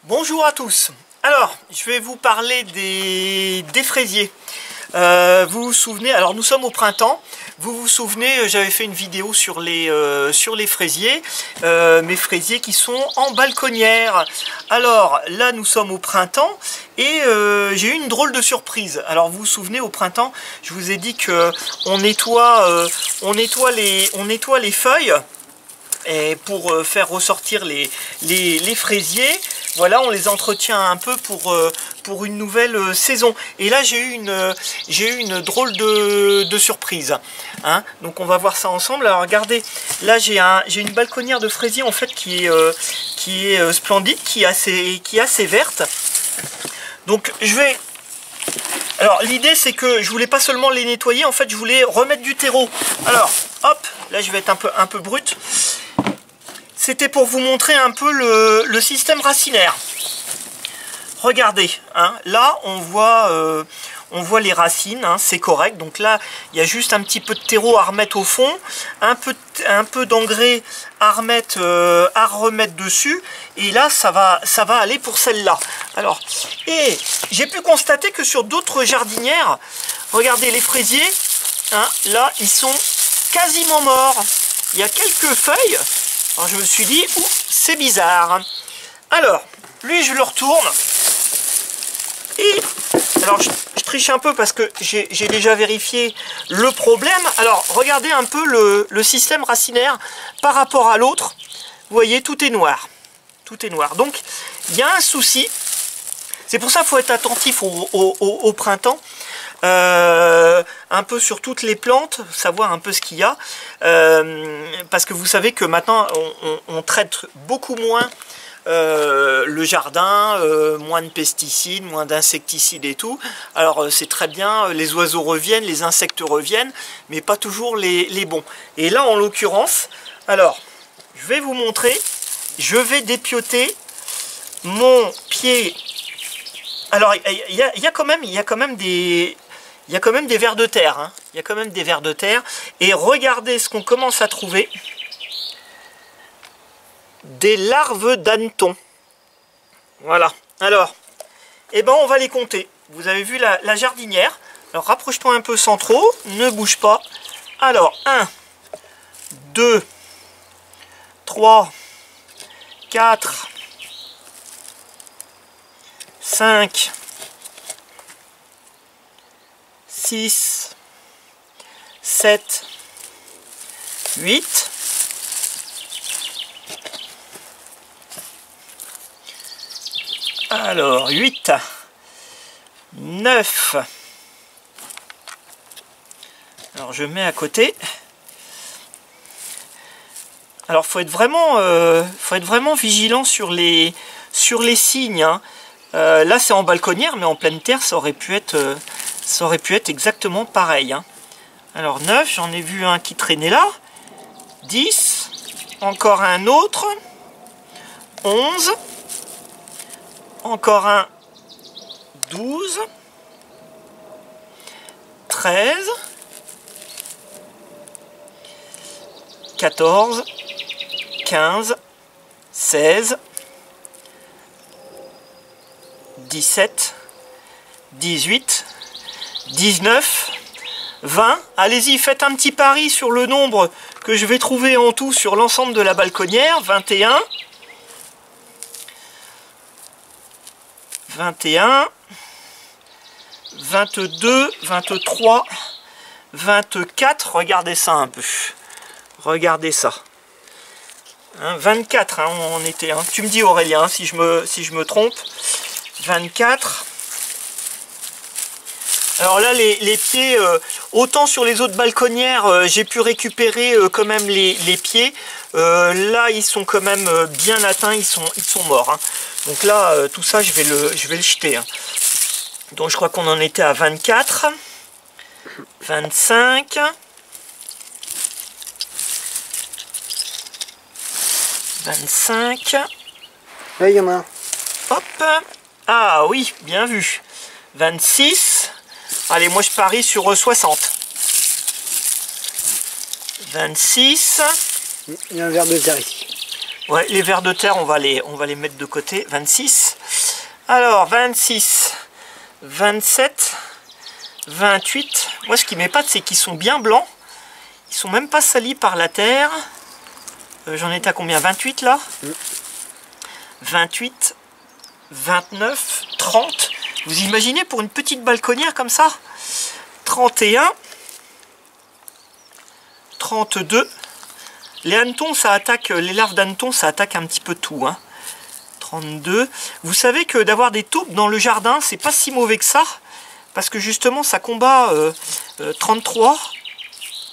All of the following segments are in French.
Bonjour à tous. Alors, je vais vous parler des fraisiers. Vous vous souvenez, alors nous sommes au printemps, vous vous souvenez, j'avais fait une vidéo sur les fraisiers, mes fraisiers qui sont en balconnière. Alors là nous sommes au printemps et j'ai eu une drôle de surprise. Alors vous vous souvenez, au printemps, je vous ai dit que on nettoie les feuilles et pour faire ressortir les fraisiers. Voilà, on les entretient un peu pour une nouvelle saison. Et là, j'ai eu une drôle de surprise. Hein. Donc, on va voir ça ensemble. Alors, regardez, là, j'ai une balconnière de fraisiers, en fait, qui est splendide, qui est assez verte. Donc, alors, l'idée, c'est que je voulais pas seulement les nettoyer, en fait, je voulais remettre du terreau. Alors, hop, là, je vais être un peu brut. C'était pour vous montrer un peu le système racinaire. Regardez, hein, là on voit les racines, hein, c'est correct. Donc là, il y a juste un petit peu de terreau à remettre au fond, un peu d'engrais à remettre dessus. Et là, ça va aller pour celle-là. Alors, et j'ai pu constater que sur d'autres jardinières, regardez les fraisiers, hein, là ils sont quasiment morts. Il y a quelques feuilles. Alors je me suis dit, c'est bizarre. Alors, lui je le retourne. Et alors je triche un peu parce que j'ai déjà vérifié le problème. Alors regardez un peu le système racinaire par rapport à l'autre. Vous voyez, tout est noir. Tout est noir. Donc il y a un souci. C'est pour ça qu'il faut être attentif au printemps. Un peu sur toutes les plantes, savoir un peu ce qu'il y a, parce que vous savez que maintenant on traite beaucoup moins le jardin, moins de pesticides, moins d'insecticides et tout. Alors c'est très bien, les oiseaux reviennent, les insectes reviennent, mais pas toujours les bons. Et là en l'occurrence, alors je vais vous montrer, je vais dépioter mon pied. Alors il y a quand même des vers de terre, hein. Il y a quand même des vers de terre. Et regardez ce qu'on commence à trouver. Des larves d'hanneton. Voilà. Alors, eh ben on va les compter. Vous avez vu la jardinière. Alors rapproche-toi un peu sans trop. Ne bouge pas. Alors, 1, 2, 3, 4, 5, 6, 7, 8, alors 8, 9, alors je mets à côté. Alors faut être vraiment vigilant sur les signes, hein. Là c'est en balconnière, mais en pleine terre ça aurait pu être exactement pareil, hein. Alors 9, j'en ai vu un qui traînait là. 10, encore un autre. 11, encore un. 12, 13, 14, 15, 16, 17, 18, 19, 20. Allez-y, faites un petit pari sur le nombre que je vais trouver en tout sur l'ensemble de la balconnière. 21, 21, 22, 23, 24. Regardez ça un peu. Regardez ça. Hein, 24, hein, on était. Hein. Tu me dis, Aurélien, hein, si je me trompe. 24. Alors là, les pieds, autant sur les autres balconnières, j'ai pu récupérer quand même les pieds. Là, ils sont quand même bien atteints, ils sont morts. Hein. Donc là, tout ça, je vais le jeter. Hein. Donc je crois qu'on en était à 24, 25, 25. Là, il y en a un. Hop. Ah oui, bien vu. 26. Allez, moi je parie sur 60. 26. Il y a un verre de terre ici. Ouais, les vers de terre, on va les mettre de côté. 26. Alors, 26, 27, 28. Moi, ce qui m'épate, c'est qu'ils sont bien blancs. Ils sont même pas salis par la terre. J'en étais à combien? 28 là? 28, 29, 30. Vous imaginez pour une petite balconnière comme ça? 31, 32. Les hannetons, ça attaque, les larves d'hannetons, ça attaque un petit peu tout. Hein. 32. Vous savez que d'avoir des taupes dans le jardin, c'est pas si mauvais que ça. Parce que justement, ça combat 33,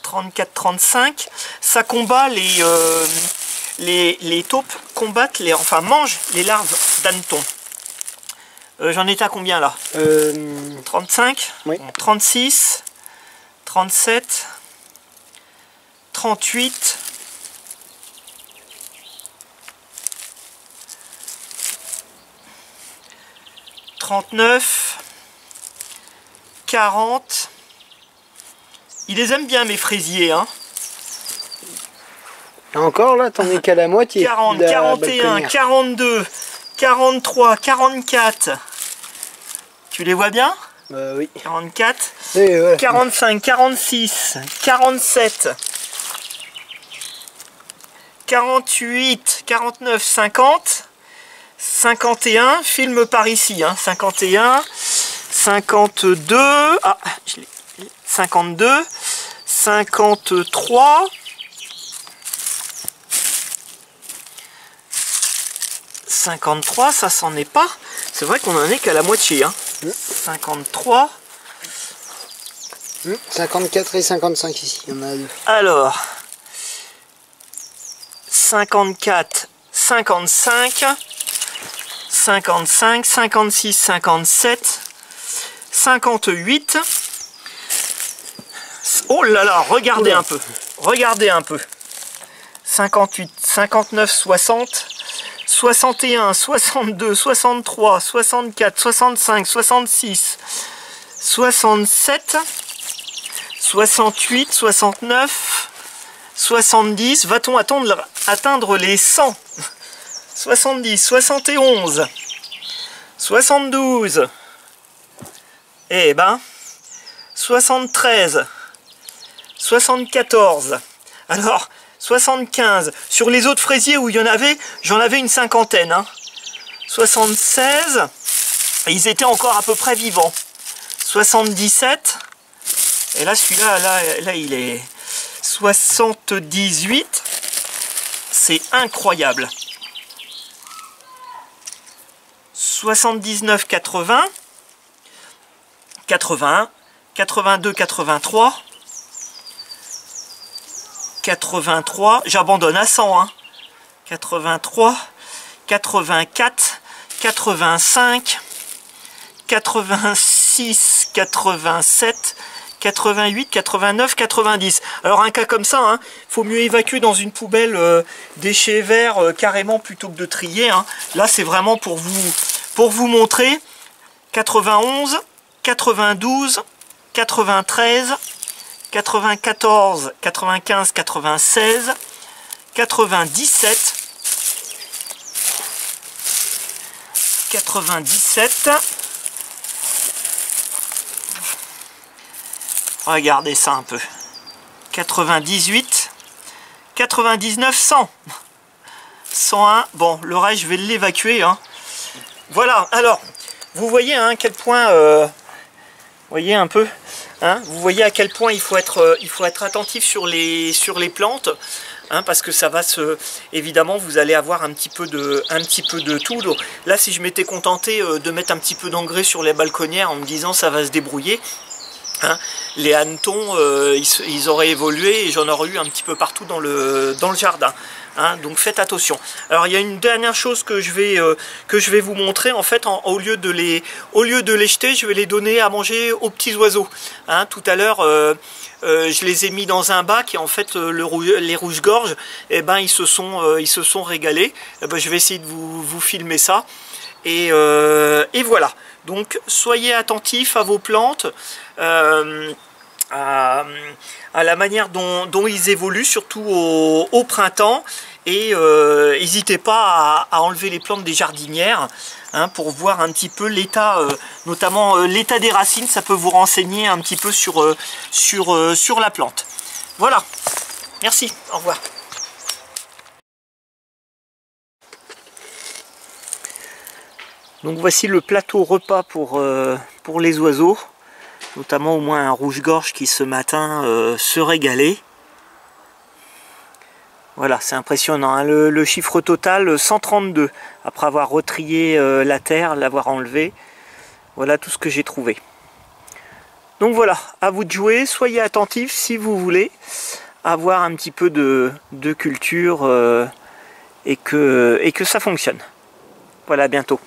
34, 35. Ça combat les taupes combattent, enfin mangent les larves d'hannetons. J'en étais à combien là? 35, oui. 36, 37, 38, 39, 40. Ils les aiment bien mes fraisiers, hein. Encore là, t'en es qu'à la moitié. 40, 41, 42, 43, 44. Tu les vois bien? Oui. 44, Et ouais. 45, 46, 47, 48, 49, 50, 51, filme par ici, hein, 51, 52, ah, 52, 53, 53, ça s'en est pas. C'est vrai qu'on en est qu'à la moitié. Hein. 53. 54 et 55 ici, il y en a deux. Alors, 54, 55, 55, 56, 57, 58. Oh là là, regardez un peu. Regardez un peu. 58, 59, 60. 61, 62, 63, 64, 65, 66, 67, 68, 69, 70. Va-t-on atteindre les 100? 70, 71, 72, eh ben, 73, 74. Alors, 75. Sur les autres fraisiers où il y en avait, j'en avais une cinquantaine. Hein. 76. Ils étaient encore à peu près vivants. 77. Et là, celui-là, là, il est 78. C'est incroyable. 79, 80. 81. 82, 83. 83, j'abandonne à 100, hein. 83, 84, 85, 86, 87, 88, 89, 90. Alors un cas comme ça, hein, faut mieux évacuer dans une poubelle déchets verts carrément plutôt que de trier. Hein. Là c'est vraiment pour vous montrer. 91, 92, 93, 94, 95, 96, 97, 97, regardez ça un peu, 98, 99, 100, 101, bon, le reste je vais l'évacuer, hein. Voilà, alors, vous voyez hein, à quel point, voyez un peu. Hein, vous voyez à quel point il faut être attentif sur les plantes, hein, parce que ça va évidemment vous allez avoir un petit peu de tout. Donc, là si je m'étais contenté de mettre un petit peu d'engrais sur les balconnières en me disant ça va se débrouiller, hein, les hannetons ils auraient évolué et j'en aurais eu un petit peu partout dans le jardin. Hein, donc faites attention. Alors il y a une dernière chose que je vais vous montrer. En fait, au lieu de les jeter, je vais les donner à manger aux petits oiseaux. Hein, tout à l'heure, je les ai mis dans un bac et en fait les rouges-gorges, eh ben ils se sont régalés. Eh ben, je vais essayer de vous filmer ça. Et voilà. Donc soyez attentifs à vos plantes, à la manière dont ils évoluent, surtout au printemps. Et n'hésitez pas à enlever les plantes des jardinières, hein, pour voir un petit peu l'état, notamment l'état des racines. Ça peut vous renseigner un petit peu sur la plante. Voilà, merci, au revoir. Donc voici le plateau repas pour les oiseaux, notamment au moins un rouge-gorge qui ce matin se régalait. Voilà, c'est impressionnant, hein. Le chiffre total 132, après avoir retrié la terre, l'avoir enlevé. Voilà tout ce que j'ai trouvé. Donc voilà, à vous de jouer, soyez attentifs si vous voulez avoir un petit peu de culture et que ça fonctionne. Voilà, à bientôt.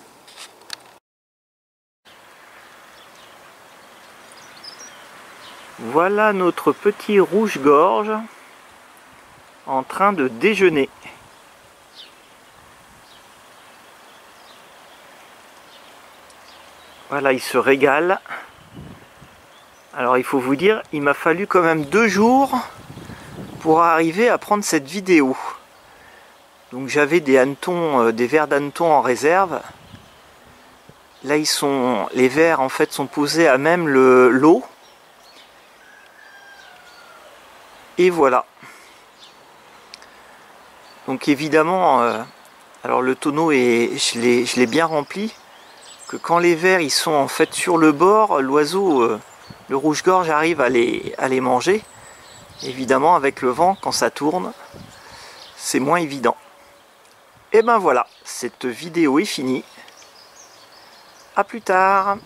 Voilà notre petit rouge-gorge en train de déjeuner. Voilà, il se régale. Alors il faut vous dire, il m'a fallu quand même 2 jours pour arriver à prendre cette vidéo. Donc j'avais des hannetons, des vers d'hanneton en réserve. Là les vers en fait sont posés à même l'eau. Et voilà. Donc évidemment, alors le tonneau je l'ai bien rempli, que quand les vers ils sont en fait sur le bord, l'oiseau, le rouge-gorge arrive à les manger. Évidemment avec le vent, quand ça tourne, c'est moins évident. Et ben voilà, cette vidéo est finie. À plus tard.